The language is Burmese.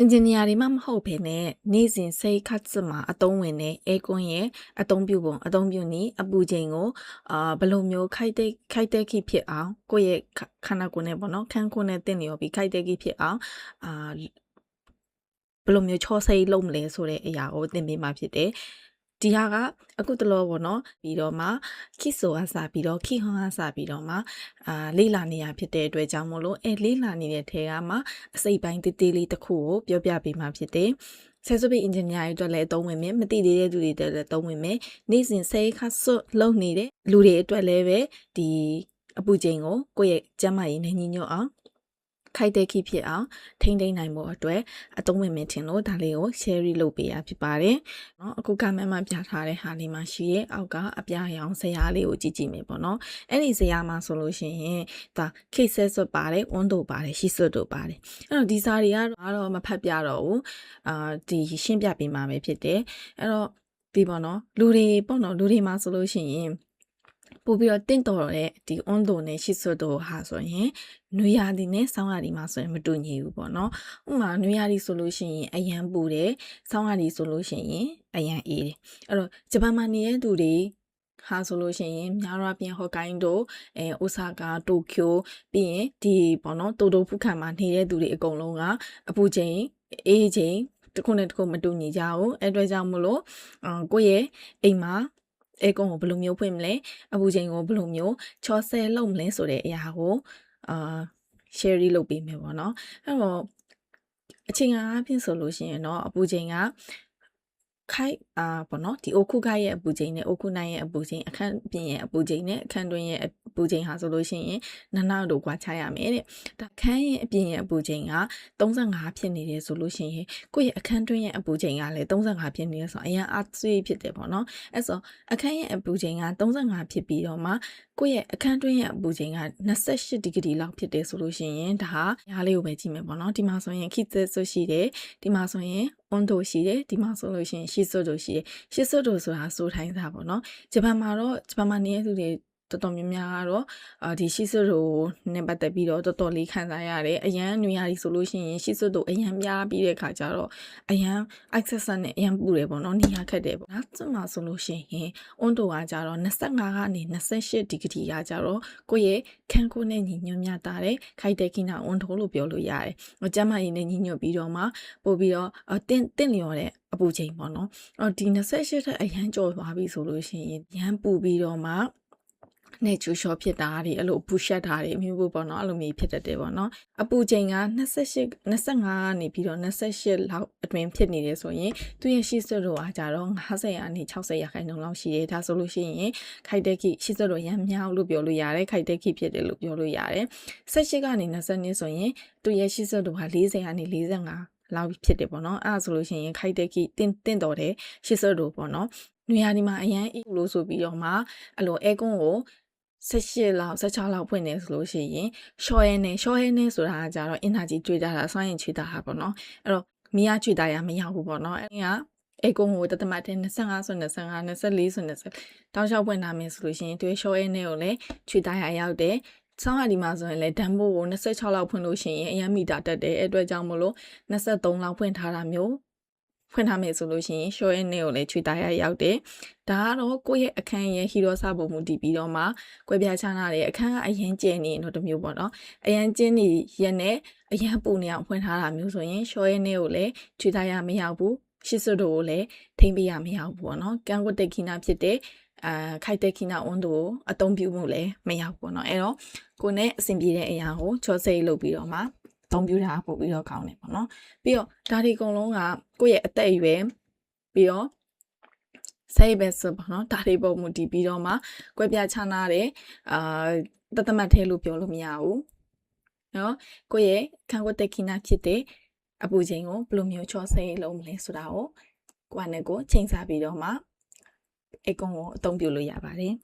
အင်ဂျင်နီယာတွေမှမဟုတ်ဘဲနဲ့နေ့စဉ်စိတ်ခတ်စစ်မှာအသုံးဝင်တဲ့အဲကွန်းရဲ့အသုံးပြုပုံအသုံးပြုနည်းအပူချိန်ကိုဘယ်လိုမျိုးခိုက်တဲ့ခိဖြစ်အောင်ကိုယ့်ရဲ့ခန္ဓာကိုယ်နဲ့ပေါ့နော်ခန်းခွန်းနဲ့တင့်လျော်ပြီးခိုက်တဲ့ခိဖြစ်အောင်ဘယ်လိုမျိုးချောစိတ်လုပ်မလဲဆိုတဲ့အရာကိုသင်ပေးမှာဖြစ်တယ်ဒီဟာကအခုတလောပေါ့နော်ပြီးတော့မှခိဆိုအစားပြီးတော့ခိဟွန်အစားပြီးတော့မှလေးလာနေရဖြစ်တဲ့အတွက်ကြောင့်မို့လို့လေးလာနေတဲ့ထဲကမှအစိပ်ပိုင်းတေးသေးလေးတစ်ခုကိုပြောပြပေးမှာဖြစ်တယ်ဆယ်စုပ်အင်ဂျင်နီယာတွေအတွက်လည်းအသုံးဝင်မယ်မသိသေးတဲ့လူတွေအတွက်လည်းအသုံးဝင်မယ်နေ့စဉ်ဆဲခါဆွတ်လုပ်နေတဲ့လူတွေအတွက်လည်းပဲဒီအပူချိန်ကိုကိုယ့်ရဲ့ကျန်းမာရေးနဲ့ညီညွတ်အောင်ခိုက်တဲ့ခိဖြစ်အောင်ထိန်းသိမ်းနိုင်ဖို့အတွက်အသုံးဝင်မယ်ထင်လို့ဒါလေးကို share လုပ်ပေးရဖြစ်ပါတယ်เนาะအခုကမန်မှပြထားတဲ့ဟာလေးမှာရှိရဲ့အောက်ကအပြာရောင်ဇရာလေးကိုကြည့်မယ်ပေါ့เนาะအဲ့ဒီဇရာမှာဆိုလို့ရှိရင်ဒါခိတ်ဆက်ဆွတ်ပါတယ်ဝန်းတို့ပါတယ်ရှိဆွတ်တို့ပါတယ်အဲ့တော့ဒီစာတွေကတော့မဖတ်ပြတော့ဘူးဒီရှင်းပြပေးမှာပဲဖြစ်တယ်အဲ့တော့ဒီပေါ့เนาะလူတွေမှာဆိုလို့ရှိရင်ပို့ပြီးတော့တင့်တော်တဲ့ဒီ on တို့နဲ့ရှိစွတ်တို့ဟာဆိုရင်နွေရာသီနဲ့ဆောင်းရာသီမှာဆိုရင်မတူညီဘူးပေါ့နော်ဥပမာနွေရာသီဆိုလို့ရှိရင်အရန်ပူတယ်ဆောင်းရာသီဆိုလို့ရှိရင်အရန်အေးတယ်အဲ့တော့ဂျပန်မှာနေတဲ့သူတွေဟာဆိုလို့ရှိရင်များတော့ပြန်ဟော့ကိုင်းတို့အိုဆာကာတိုကျိုပြီးရင်ဒီပေါ့နော်တိုတိုဖုခန်မှာနေတဲ့သူတွေအကုန်လုံးကအပူချိန်အေးချိန်တစ်ခုနဲ့တစ်ခုမတူညီကြဘူးအဲ့အတွက်ကြောင့်မလို့ကိုယ့်ရဲ့အိမ်မှာအဲကုန်းကိုဘယ်လိုမျိုးဖွင့်မလဲအပူချိန်ကိုဘယ်လိုမျိုးချောဆဲလုပ်မလဲဆိုတဲ့အရာကိုshare လုပ်ပေးမယ်ပေါ့နော်အဲ့တော့အချိန်အားဖြင့်ဆိုလို့ရှိရင်တော့အပူချိန်ကခိုက်ပေါ့နော်ဒီအိုခုခိုက်ရဲ့အပူချိန်နဲ့အိုခုနိုင်ရဲ့အပူချိန်အခန်းပြင်ရဲ့အပူချိန်နဲ့အခန်းတွင်းရဲ့အပူချိန်ဟာဆိုလို့ရှိရင်နောက်တို့ကွာခြားရမယ်တဲ့ဒါခန်းရဲ့အပြင်ရဲ့အပူချိန်က35ဖြစ်နေတယ်ဆိုလို့ရှိရင်ကိုယ့်ရဲ့အခန်းတွင်းရဲ့အပူချိန်ကလည်း35ဖြစ်နေတယ်ဆိုတော့အရင်အားဆွေးဖြစ်တယ်ပေါ့နော်အဲ့ဆိုအခန်းရဲ့အပူချိန်က35ဖြစ်ပြီးတော့မှကိုယ့်ရဲ့အခန်းတွင်းရဲ့အပူချိန်က28ဒီဂရီလောက်ဖြစ်တယ်ဆိုလို့ရှိရင်ဒါဟာအားလေးကိုပဲကြည့်မယ်ပေါ့နော်ဒီမှာဆိုရင်ခိသက်ဆွရှိတယ်ဒီမှာဆိုရင်温度ရှိတယ်ဒီမှာဆိုလို့ရှိရင်ရှိစွတ်တို့ရှိတယ်ရှိစွတ်တို့ဆိုတာစိုးထိုင်းတာပေါ့နော်ဂျပန်မှာနေတဲ့သူတွေတော်တော်များများကတော့ဒီရှိစွတ်တို့နဲ့ပတ်သက်ပြီးတော့တော်တော်လေးခံစားရတယ်အရန်နွေရာသီဆိုလို့ရှိရင်ရှိစွတ်တို့အရန်များပြီးတဲ့ခါကျတော့အရန် access နဲ့အရန်ပူတယ်ပေါ့နော်နေရာခက်တယ်ပေါ့နောက်ကျမှဆိုလို့ရှိရင်温度ကကျတော့25ကနေ28ဒီဂရီကကျတော့ကိုယ့်ရဲ့ခန်းကိုယ်နဲ့ညီညွတ်မြတာတဲ့ခိုက်တဲ့ခိနာ温度လို့ပြောလို့ရတယ်ကျမကြီးနဲ့ညီညွတ်ပြီးတော့မှပို့ပြီးတော့တင့်လျော်တဲ့အပူချိန်ပေါ့နော်ဒီ28ထက်အရန်ကျော်သွားပြီဆိုလို့ရှိရင်ရန်ပူပြီးတော့မှနေချူရှော့ဖြစ်တာတွေအဲ့လိုပူရှက်တာတွေအမျိုးပေါ့နော်အဲ့လိုမျိုးဖြစ်တတ်တယ်ပေါ့နော်အပူချိန်က25ကနေပြီးတော့28လောက်အတွင်းဖြစ်နေတယ်ဆိုရင်သူရဲ့ရှိစွတ်တို့အားကြတော့50ကနေ60ရာခိုင်နှုန်းလောက်ရှိတယ်ဒါဆိုလို့ရှိရင်ခိုက်တဲ့ခိရှိစွတ်တို့ရမ်းမြောက်လို့ပြောလို့ရတယ်ခိုက်တဲ့ခိဖြစ်တယ်လို့ပြောလို့ရတယ်18ကနေ20ဆိုရင်သူရဲ့ရှိစွတ်တို့ဟာ40ကနေ45လောက်ဖြစ်တယ်ပေါ့နော်အဲ့ဒါဆိုလို့ရှိရင်ခိုက်တဲ့ခိတင့်တော်တဲ့ရှိစွတ်တို့ပေါ့နော်နွေရာသီမှာအရန်အေးလို့ဆိုပြီးတော့မှအဲ့လိုအဲကွန်းကို18လောက်16လောက်ဖွင့်နေဆိုလို့ရှိရင်ရှော့ရဲနေဆိုတာကကြတော့ energy ကျွေးတာစွမ်းရည်ကျွေးတာဟာပေါ့နော်အဲ့တော့မီးအားကျွေးတာရမရဘူးပေါ့နော်အဲ့ကအဲကုန်းကိုတသမတ်တဲ့25ဆို25 24ဆို24တောက်လျှောက်ဖွင့်ထားမယ်ဆိုလို့ရှိရင်တွေးရှော့ရဲနေကိုလည်းကျွေးတာရရောက်တယ်ဆောင်းရာဒီမှာဆိုရင်လည်းဓာတ်မိုးကို26လောက်ဖွင့်လို့ရှိရင်အရန်မီတာတက်တယ်အဲ့အတွက်ကြောင့်မလို့23လောက်ဖွင့်ထားတာမျိုးဖွင့်ထားမယ်ဆိုလို့ရှိရင် short နဲ့ကိုလည်းချွေတာရရောက်တယ်။ဒါကတော့ကိုယ့်ရဲ့အခန်းရဲ့ဟီရိုစာပုံမူတည်ပြီးတော့မှကွဲပြားခြားနားတဲ့အခန်းကအရင်ကျင်းနေတော့တမျိုးပေါ့နော်။အရင်ကျင်းနေရက်နဲ့အရင်ပူနေအောင်ဖွင့်ထားတာမျိုးဆိုရင် short နဲ့ကိုလည်းချွေတာရမရောက်ဘူး။ရှစ်စွတ်တို့ကိုလည်းထိမ့်ပေးရမရောက်ဘူးပေါ့နော်။ကံကွက်တက်ခိနာဖြစ်တဲ့ခိုက်တဲ့ခိနာဝန်တို့အသုံးပြုမှုလည်းမရောက်ဘူးပေါ့နော်။အဲ့တော့ကိုယ်နဲ့အဆင်ပြေတဲ့အရာကိုချောစိတ်လုပ်ပြီးတော့မှသုံးပြတာပို့ပြီးတော့ကောင်းတယ်ပေါ့နော်ပြီးတော့ဒါဒီအကုန်လုံးကကိုယ့်ရဲ့အသက်အရွယ်ပြီးတော့စိတ်ပဲဆိုပေါ့နော်ဒါဒီပုံမူတည်ပြီးတော့မှကွဲပြားခြားနားတဲ့တသမတ်ထဲလို့ပြောလို့မရဘူးနော်ကိုယ့်ရဲ့ခံကွက်တက်ခိနာဖြစ်တဲ့အပူချိန်ကိုဘယ်လိုမျိုးချောစိတ်လုံးမလဲဆိုတာကိုကိုယ့်နဲ့ကိုချိန်စားပြီးတော့မှအကုံကိုအသုံးပြုလို့ရပါတယ်